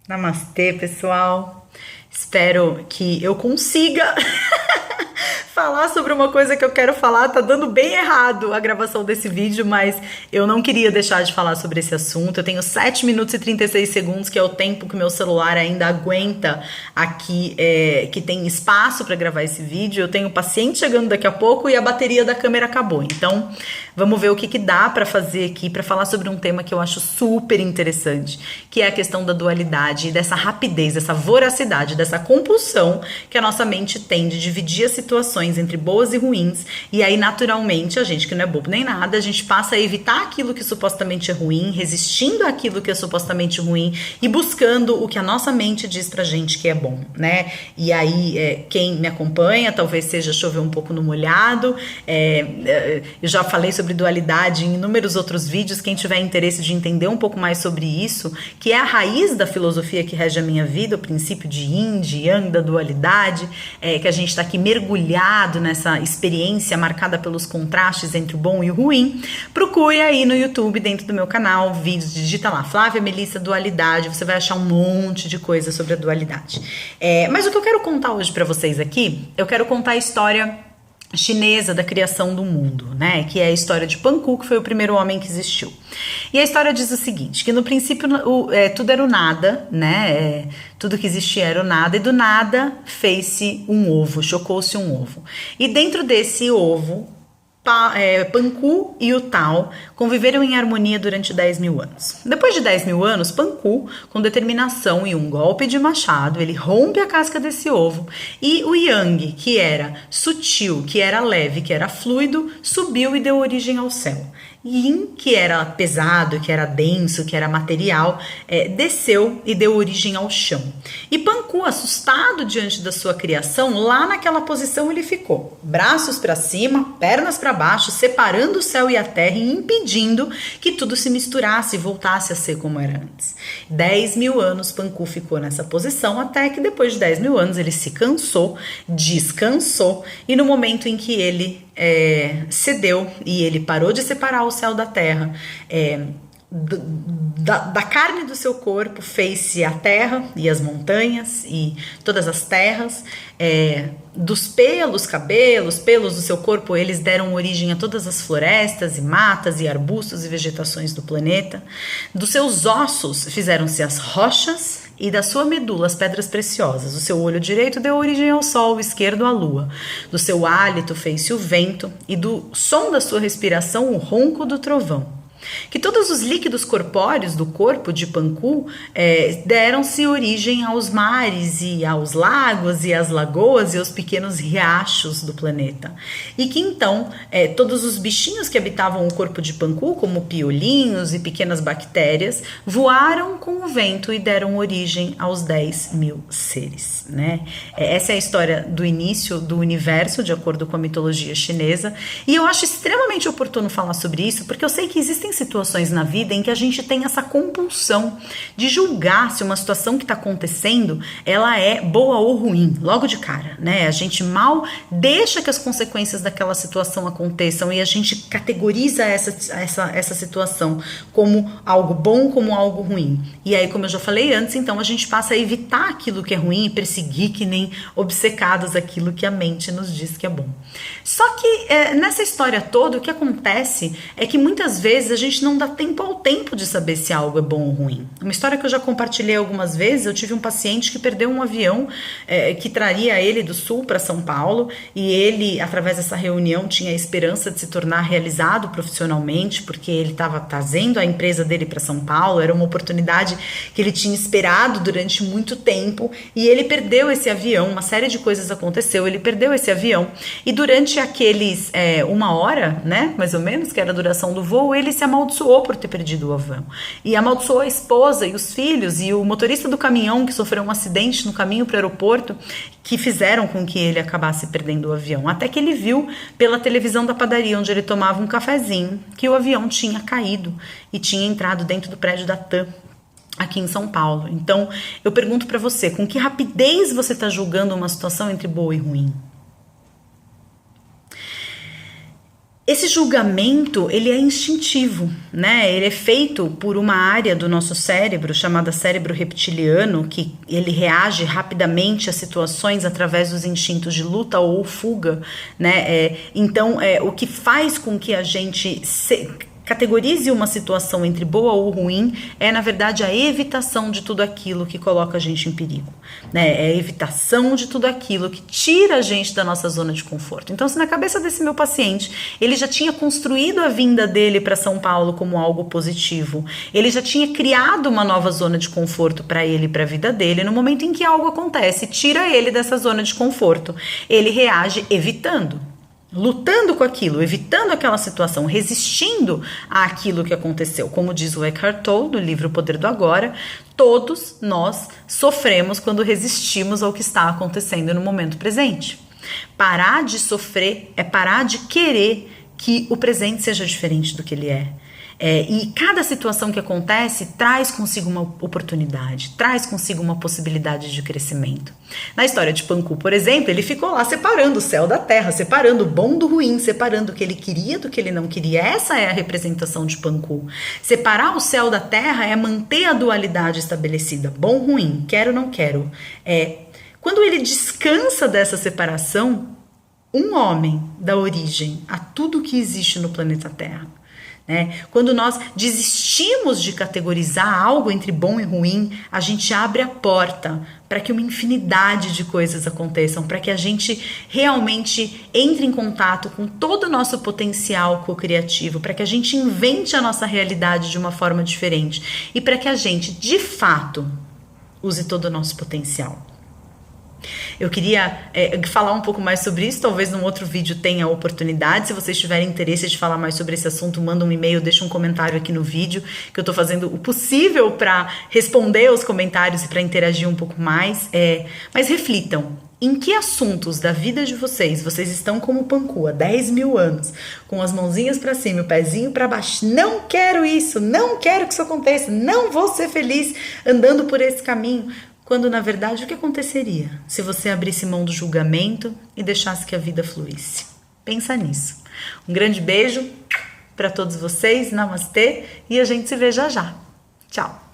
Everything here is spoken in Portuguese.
Namastê, pessoal. Espero que eu consiga falar sobre uma coisa que eu quero falar. Tá dando bem errado a gravação desse vídeo, mas eu não queria deixar de falar sobre esse assunto. Eu tenho 7 minutos e 36 segundos, que é o tempo que meu celular ainda aguenta aqui, que tem espaço para gravar esse vídeo. Eu tenho paciente chegando daqui a pouco e a bateria da câmera acabou. Então, vamos ver o que dá para fazer aqui para falar sobre um tema que eu acho super interessante, que é a questão da dualidade, dessa rapidez, dessa voracidade, dessa compulsão que a nossa mente tem de dividir as situações entre boas e ruins, e aí naturalmente a gente que não é bobo nem nada, a gente passa a evitar aquilo que supostamente é ruim, resistindo àquilo que é supostamente ruim e buscando o que a nossa mente diz pra gente que é bom, né? E aí quem me acompanha talvez seja chover um pouco no molhado. Eu já falei sobre dualidade em inúmeros outros vídeos. Quem tiver interesse de entender um pouco mais sobre isso, que é a raiz da filosofia que rege a minha vida, o princípio de Yin, de Yang, da dualidade, que a gente está aqui mergulhado nessa experiência marcada pelos contrastes entre o bom e o ruim, procure aí no YouTube, dentro do meu canal, vídeos, digita lá, Flávia Melissa Dualidade, você vai achar um monte de coisa sobre a dualidade. Mas o que eu quero contar hoje para vocês aqui, eu quero contar a história chinesa da criação do mundo, né? Que é a história de Panku, que foi o primeiro homem que existiu. E a história diz o seguinte, que no princípio tudo era o nada, né? Tudo que existia era o nada, e do nada fez-se um ovo, chocou-se um ovo. E dentro desse ovo, Panku e o Tao conviveram em harmonia durante 10 mil anos. Depois de 10 mil anos, Panku, com determinação e um golpe de machado, ele rompe a casca desse ovo, e o Yang, que era sutil, que era leve, que era fluido, subiu e deu origem ao céu. Yin, que era pesado, que era denso, que era material, desceu e deu origem ao chão. E Panku, assustado diante da sua criação, lá naquela posição ele ficou, braços para cima, pernas para baixo, separando o céu e a terra e impedindo que tudo se misturasse e voltasse a ser como era antes. 10 mil anos Panku ficou nessa posição, até que depois de 10 mil anos ele se cansou, descansou, e no momento em que ele cedeu e ele parou de separar o céu da terra, da carne do seu corpo fez-se a terra e as montanhas e todas as terras, dos pelos, cabelos, pelos do seu corpo, eles deram origem a todas as florestas e matas e arbustos e vegetações do planeta. Dos seus ossos fizeram-se as rochas, e da sua medula as pedras preciosas. O seu olho direito deu origem ao sol, o esquerdo à lua. Do seu hálito fez-se o vento, e do som da sua respiração o ronco do trovão. Que todos os líquidos corpóreos do corpo de Panku deram-se origem aos mares e aos lagos e às lagoas e aos pequenos riachos do planeta. E que então todos os bichinhos que habitavam o corpo de Panku, como piolinhos e pequenas bactérias, voaram com o vento e deram origem aos 10 mil seres, né? Essa é a história do início do universo, de acordo com a mitologia chinesa. E eu acho extremamente oportuno falar sobre isso, porque eu sei que existem situações na vida em que a gente tem essa compulsão de julgar se uma situação que está acontecendo, ela é boa ou ruim, logo de cara, né? A gente mal deixa que as consequências daquela situação aconteçam e a gente categoriza essa situação como algo bom, como algo ruim. E aí, como eu já falei antes, então a gente passa a evitar aquilo que é ruim e perseguir que nem obcecados aquilo que a mente nos diz que é bom. Só que nessa história toda, o que acontece é que muitas vezes a gente não dá tempo ao tempo de saber se algo é bom ou ruim. Uma história que eu já compartilhei algumas vezes, eu tive um paciente que perdeu um avião que traria ele do sul para São Paulo, e ele, através dessa reunião, tinha a esperança de se tornar realizado profissionalmente, porque ele estava trazendo a empresa dele para São Paulo, era uma oportunidade que ele tinha esperado durante muito tempo, e ele perdeu esse avião, uma série de coisas aconteceu, ele perdeu esse avião, e durante aqueles 1 hora, né, mais ou menos, que era a duração do voo, ele se amaldiçoou por ter perdido o avião. E amaldiçoou a esposa e os filhos e o motorista do caminhão que sofreu um acidente no caminho para o aeroporto, que fizeram com que ele acabasse perdendo o avião. Até que ele viu pela televisão da padaria onde ele tomava um cafezinho que o avião tinha caído e tinha entrado dentro do prédio da TAM aqui em São Paulo. Então, eu pergunto para você, com que rapidez você está julgando uma situação entre boa e ruim? Esse julgamento, ele é instintivo, né? Ele é feito por uma área do nosso cérebro chamada cérebro reptiliano, que ele reage rapidamente a situações através dos instintos de luta ou fuga, né? Então, o que faz com que a gente categorize uma situação entre boa ou ruim é, na verdade, a evitação de tudo aquilo que coloca a gente em perigo, né? É a evitação de tudo aquilo que tira a gente da nossa zona de conforto. Então, se na cabeça desse meu paciente, ele já tinha construído a vinda dele para São Paulo como algo positivo, ele já tinha criado uma nova zona de conforto para ele e para a vida dele, no momento em que algo acontece, tira ele dessa zona de conforto, ele reage evitando, lutando com aquilo, evitando aquela situação, resistindo àquilo que aconteceu. Como diz o Eckhart Tolle no livro O Poder do Agora, todos nós sofremos quando resistimos ao que está acontecendo no momento presente. Parar de sofrer é parar de querer que o presente seja diferente do que ele é. E cada situação que acontece traz consigo uma oportunidade, traz consigo uma possibilidade de crescimento. Na história de Panku, por exemplo, ele ficou lá separando o céu da terra, separando o bom do ruim, separando o que ele queria do que ele não queria. Essa é a representação de Panku. Separar o céu da terra é manter a dualidade estabelecida, bom, ruim, quero, não quero. Quando ele descansa dessa separação, um homem dá origem a tudo que existe no planeta Terra. Quando nós desistimos de categorizar algo entre bom e ruim, a gente abre a porta para que uma infinidade de coisas aconteçam, para que a gente realmente entre em contato com todo o nosso potencial co-criativo, para que a gente invente a nossa realidade de uma forma diferente e para que a gente, de fato, use todo o nosso potencial. Eu queria falar um pouco mais sobre isso, talvez num outro vídeo tenha a oportunidade. Se vocês tiverem interesse de falar mais sobre esse assunto, manda um e-mail, deixa um comentário aqui no vídeo, que eu tô fazendo o possível para responder aos comentários e para interagir um pouco mais. Mas reflitam, em que assuntos da vida de vocês estão como Panku há 10 mil anos, com as mãozinhas para cima e o pezinho para baixo? Não quero isso, não quero que isso aconteça, não vou ser feliz andando por esse caminho. Quando, na verdade, o que aconteceria se você abrisse mão do julgamento e deixasse que a vida fluísse? Pensa nisso. Um grande beijo para todos vocês, namastê, e a gente se vê já já. Tchau!